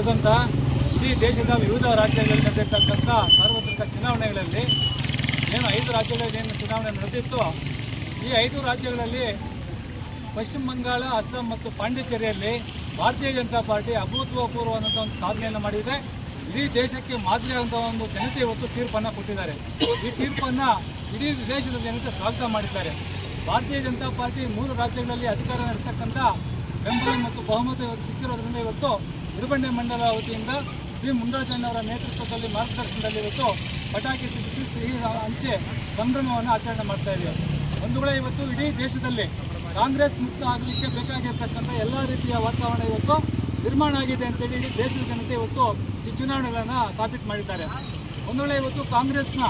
ನಡೆದಂಥ ಇಡೀ ದೇಶದ ವಿವಿಧ ರಾಜ್ಯಗಳಲ್ಲಿ ನಡೆದಿರ್ತಕ್ಕಂಥ ಸಾರ್ವತ್ರಿಕ ಚುನಾವಣೆಗಳಲ್ಲಿ ಏನು 5 ರಾಜ್ಯಗಳಲ್ಲಿ ಏನು ಚುನಾವಣೆ ನಡೆದಿತ್ತು, ಈ 5 ರಾಜ್ಯಗಳಲ್ಲಿ ಪಶ್ಚಿಮ ಬಂಗಾಳ, ಅಸ್ಸಾಂ ಮತ್ತು ಪಾಂಡಿಚೇರಿಯಲ್ಲಿ ಭಾರತೀಯ ಜನತಾ ಪಾರ್ಟಿ ಅಭೂತಪೂರ್ವವಾದಂಥ ಒಂದು ಸಾಧನೆಯನ್ನು ಮಾಡಿದೆ. ಇಡೀ ದೇಶಕ್ಕೆ ಮಾದರಿಯಾದಂಥ ಒಂದು ಜನತೆ ಇವತ್ತು ತೀರ್ಪನ್ನು ಕೊಟ್ಟಿದ್ದಾರೆ. ಈ ತೀರ್ಪನ್ನು ಇಡೀ ದೇಶದ ಜನತೆ ಸ್ವಾಗತ ಮಾಡಿದ್ದಾರೆ. ಭಾರತೀಯ ಜನತಾ ಪಾರ್ಟಿ 3 ರಾಜ್ಯಗಳಲ್ಲಿ ಅಧಿಕಾರ ನಡೆಸತಕ್ಕಂಥ ಬೆಂಬಲ ಮತ್ತು ಬಹುಮತ ಸಿಕ್ಕಿರೋದ್ರಿಂದ ಇವತ್ತು ಇರುಬಂಡೆ ಮಂಡಲ ವತಿಯಿಂದ ಶ್ರೀ ಮುನ್ರಾಜಣ್ಣವರ ನೇತೃತ್ವದಲ್ಲಿ ಮಾರ್ಗದರ್ಶನದಲ್ಲಿ ಇವತ್ತು ಪಟಾಕಿ ಸಿಡಿಸಿ ಸಿಹಿ ಹಂಚಿ ಸಂಭ್ರಮವನ್ನು ಆಚರಣೆ ಮಾಡ್ತಾ ಇದ್ದೀವಿ. ಒಂದು ವೇಳೆ ಇವತ್ತು ಇಡೀ ದೇಶದಲ್ಲಿ ಕಾಂಗ್ರೆಸ್ ಮುಕ್ತ ಆಗಲಿಕ್ಕೆ ಬೇಕಾಗಿರ್ತಕ್ಕಂಥ ಎಲ್ಲ ರೀತಿಯ ವಾತಾವರಣ ಇವತ್ತು ನಿರ್ಮಾಣ ಆಗಿದೆ ಅಂತೇಳಿ ಇಡೀ ದೇಶದ ಜನತೆ ಇವತ್ತು ಈ ಚುನಾವಣೆಗಳನ್ನು ಸಾಬೀತು ಮಾಡಿದ್ದಾರೆ. ಒಂದು ವೇಳೆ ಇವತ್ತು ಕಾಂಗ್ರೆಸ್ನ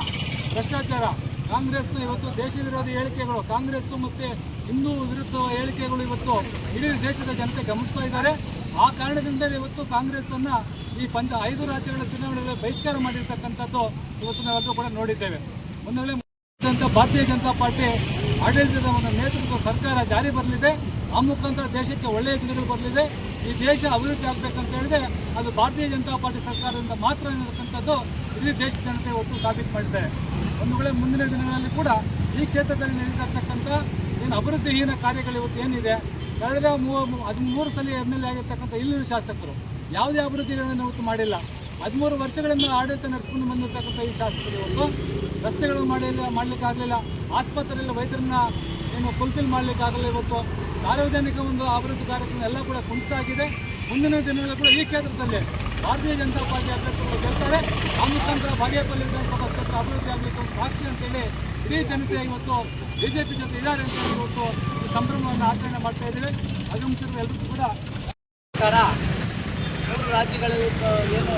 ಭ್ರಷ್ಟಾಚಾರ, ಕಾಂಗ್ರೆಸ್ನ ಇವತ್ತು ದೇಶ ವಿರೋಧಿ ಹೇಳಿಕೆಗಳು, ಕಾಂಗ್ರೆಸ್ಸು ಮತ್ತು ಹಿಂದೂ ವಿರುದ್ಧ ಹೇಳಿಕೆಗಳು ಇವತ್ತು ಇಡೀ ದೇಶದ ಜನತೆ ಗಮನಿಸ್ತಾ ಇದ್ದಾರೆ. ಆ ಕಾರಣದಿಂದ ಇವತ್ತು ಕಾಂಗ್ರೆಸ್ಸನ್ನು ಈ 5 ರಾಜ್ಯಗಳ ಚುನಾವಣೆಗಳಲ್ಲಿ ಬಹಿಷ್ಕಾರ ಮಾಡಿರ್ತಕ್ಕಂಥದ್ದು ಇವತ್ತು ನಾವೆಲ್ಲರೂ ಕೂಡ ನೋಡಿದ್ದೇವೆ. ಒಂದು ವೇಳೆ ಭಾರತೀಯ ಜನತಾ ಪಾರ್ಟಿ ಆಡಳಿತದ ಒಂದು ನೇತೃತ್ವ ಸರ್ಕಾರ ಜಾರಿ ಬರಲಿದೆ, ಆ ಮುಖಾಂತರ ದೇಶಕ್ಕೆ ಒಳ್ಳೆಯ ದಿನಗಳು ಬರಲಿದೆ. ಈ ದೇಶ ಅಭಿವೃದ್ಧಿ ಆಗಬೇಕಂತ ಹೇಳಿದ್ರೆ ಅದು ಭಾರತೀಯ ಜನತಾ ಪಾರ್ಟಿ ಸರ್ಕಾರದಿಂದ ಮಾತ್ರ ಅನ್ನತಕ್ಕಂಥದ್ದು ಇಡೀ ದೇಶದ ಜನತೆ ಒಟ್ಟು ಸಾಬೀತು ಮಾಡಿದ್ದಾರೆ. ಒಂದು ವೇಳೆ ಮುಂದಿನ ದಿನಗಳಲ್ಲಿ ಕೂಡ ಈ ಕ್ಷೇತ್ರದಲ್ಲಿ ನಡೀತಕ್ಕಂಥ ಏನು ಅಭಿವೃದ್ಧಿಹೀನ ಕಾರ್ಯಗಳು ಇವತ್ತು ಏನಿದೆ, ಕಳೆದ 13 ಸಲ MLA ಆಗಿರ್ತಕ್ಕಂಥ ಇಲ್ಲಿನ ಶಾಸಕರು ಯಾವುದೇ ಅಭಿವೃದ್ಧಿಗಳನ್ನು ಇವತ್ತು ಮಾಡಿಲ್ಲ. 13 ವರ್ಷಗಳಿಂದ ಆಡಳಿತ ನಡೆಸಿಕೊಂಡು ಬಂದಿರತಕ್ಕಂಥ ಈ ಶಾಸಕರು ಇವತ್ತು ರಸ್ತೆಗಳು ಮಾಡಲಿಕ್ಕಾಗಲಿಲ್ಲ, ಆಸ್ಪತ್ರೆಯಲ್ಲಿ ವೈದ್ಯರನ್ನ ಏನು ಫುಲ್ಫಿಲ್ ಮಾಡಲಿಕ್ಕಾಗಲಿಲ್ಲ. ಇವತ್ತು ಸಾರ್ವಜನಿಕ ಒಂದು ಅಭಿವೃದ್ಧಿ ಕಾರ್ಯಕ್ರಮ ಎಲ್ಲ ಕೂಡ ಕುಂಠಿತಾಗಿದೆ. ಮುಂದಿನ ದಿನಗಳಲ್ಲಿ ಕೂಡ ಈ ಕ್ಷೇತ್ರದಲ್ಲಿ ಭಾರತೀಯ ಜನತಾ ಪಾರ್ಟಿ ಅಭ್ಯರ್ಥಿಗಳು ಗೆಲ್ತಾರೆ. ಆ ಮುಖಾಂತರ ಬಾಗೇಪಲ್ಲಿ ವಿಧಾನಸಭಾ ಕ್ಷೇತ್ರ ಅಭಿವೃದ್ಧಿ ಆಗಲಿಕ್ಕೆ ಒಂದು ಸಾಕ್ಷಿ ಅಂತೇಳಿ ಇಡೀ ಜನತೆ ಇವತ್ತು BJP ಜೊತೆ ಇದ್ದಾರೆ ಅಂತೇಳಿ ಇವತ್ತು ಈ ಸಂಭ್ರಮವನ್ನು ಆಚರಣೆ ಮಾಡ್ತಾ ಇದ್ದೇವೆ. ಆಗಮಿಸಿರುವ ಎಲ್ಲರಿಗೂ ಕೂಡ ಸರ್ಕಾರ 3 ರಾಜ್ಯಗಳು ಏನು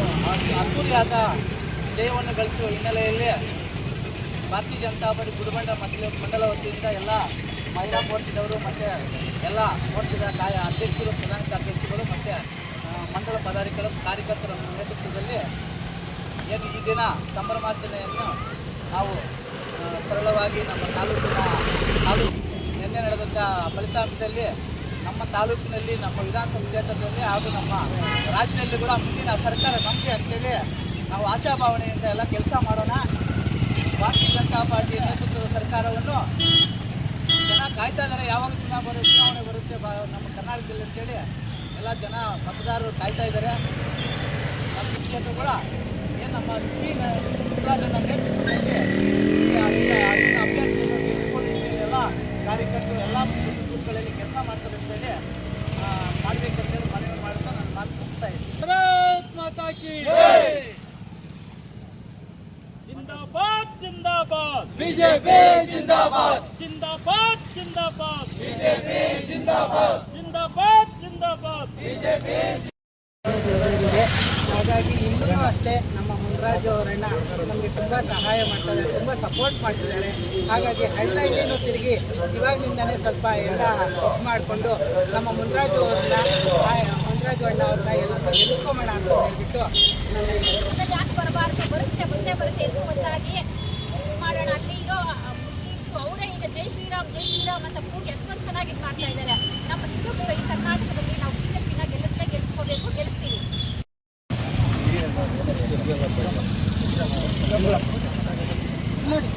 ಅದ್ದೂರಿಯಾದ ಜಯವನ್ನು ಗಳಿಸುವ ಹಿನ್ನೆಲೆಯಲ್ಲಿ ಭಾರತೀಯ ಜನತಾ ಪಾರ್ಟಿ ಗುಡಿಬಂಡ ಮಂಡಲ ವತಿಯಿಂದ ಎಲ್ಲ ಮಹಿಳಾ ಮೋರ್ಚಾದವರು ಮತ್ತು ಎಲ್ಲ ಮೋರ್ಚಾದ ಅಧ್ಯಕ್ಷರು, ಪ್ರಧಾನ ಕಾರ್ಯದರ್ಶಿಗಳು ಮತ್ತು ಮಂಡಲ ಪದಾಧಿಕಾರಿಗಳು, ಕಾರ್ಯಕರ್ತರ ನೇತೃತ್ವದಲ್ಲಿ ಏನು ಈ ದಿನ ಸಂಭ್ರಮಾಚರಣೆಯನ್ನು ನಾವು ಸರಳವಾಗಿ ನಮ್ಮ ನಿನ್ನೆ ನಡೆದಂಥ ಫಲಿತಾಂಶದಲ್ಲಿ ನಮ್ಮ ತಾಲೂಕಿನಲ್ಲಿ, ನಮ್ಮ ವಿಧಾನಸಭಾ ಕ್ಷೇತ್ರದಲ್ಲಿ ಹಾಗೂ ನಮ್ಮ ರಾಜ್ಯದಲ್ಲಿ ಕೂಡ ಮುಂದಿನ ಸರ್ಕಾರ ನಮಗೆ ಅಂತೇಳಿ ನಾವು ಆಶಾಭಾವನೆಯಿಂದ ಎಲ್ಲ ಕೆಲಸ ಮಾಡೋಣ. ಭಾರತೀಯ ಜನತಾ ಪಾರ್ಟಿ ನೇತೃತ್ವದ ಸರ್ಕಾರವನ್ನು ಜನ ಕಾಯ್ತಾ ಇದ್ದಾರೆ. ಯಾವಾಗ ಚುನಾವಣೆ ಬರುತ್ತೆ ನಮ್ಮ ಕರ್ನಾಟಕದಲ್ಲಿ ಅಂತೇಳಿ ಎಲ್ಲ ಜನ ಮತದಾರರು ಕಾಯ್ತಾ ಇದ್ದಾರೆ. ನಮ್ಮ ಕ್ಷೇತ್ರ ಕೂಡ ಏನು ನಮ್ಮ ಮುನ್ರಾಜಣ್ಣ ನೇತೃತ್ವದಲ್ಲಿ ಅಭ್ಯರ್ಥಿಗಳನ್ನು ಗೆಲ್ಲಿಸ್ಕೊಂಡಿದ್ದೀವಿ. ಎಲ್ಲ ಕಾರ್ಯಕರ್ತರು ಎಲ್ಲ ಬೂತ್ಗಳಲ್ಲಿ ಕೆಲಸ ಮಾಡ್ತಾರೆ ಅಂತೇಳಿ ಮಾಡಬೇಕಂತೇಳಿ ಮನವಿ ಮಾಡ್ತಾ ನಾನು ಮಾತು ಮುಗಿಸ್ತಾ ಇದ್ದೀನಿ. ಭಾರತ್ ಮಾತಾ ಕಿ जिंदाबाद जिंदाबाद BJP जिंदाबाद, जिंदाबाद जिंदाबाद BJP जिंदाबाद, जिंदाबाद जिंदाबाद BJP. ಹಾಗಾಗಿ ಇಲ್ಲೂ ಅಷ್ಟೇ ನಮ್ಮ ಮುನ್ರಾಜು ಅವರನ್ನ ನಮಗೆ ತುಂಬ ಸಹಾಯ ಮಾಡ್ತಾರೆ, ತುಂಬ ಸಪೋರ್ಟ್ ಮಾಡ್ತಿದ್ದಾರೆ. ಹಾಗಾಗಿ ಹಳ್ಳಿನೂ ತಿರುಗಿ ಇವಾಗಿನಿಂದಲೇ ಸ್ವಲ್ಪ ಎಲ್ಲ ಇದು ಮಾಡಿಕೊಂಡು ನಮ್ಮ ಮುನ್ರಾಜು ಅಣ್ಣ ಅವ್ರನ್ನ ಎಲ್ಲರೂ ಗೆಲ್ಲಿಸ್ಕೊಂಬೋಣ ಅಂತ ಹೇಳ್ಬಿಟ್ಟು ಯಾಕೆ ಬರಬಾರ್ದು, ಬರುತ್ತೆ ಎನ್ನುವಂತಾಗಿ ಮಾಡೋಣ. ಅಲ್ಲಿ ಇರೋ ಮುಸ್ಲಿಮ್ಸು ಅವರೇ ಈಗ ಜೈ ಶ್ರೀರಾಮ್ ಅಂತ ಕೂಗಿ ಎಷ್ಟೊಂದು ಚೆನ್ನಾಗಿ ಮಾಡ್ತಾ ಇದ್ದಾರೆ. ನಮ್ಮ ಹಿಂದೂಗಳು ಈ ಕರ್ನಾಟಕದಲ್ಲಿ ನಾವು BJPನ ಗೆಲ್ಲಿಸ್ಕೋಬೇಕು, ಗೆಲ್ಲಿಸ್ತೀವಿ. ನೋಡಿ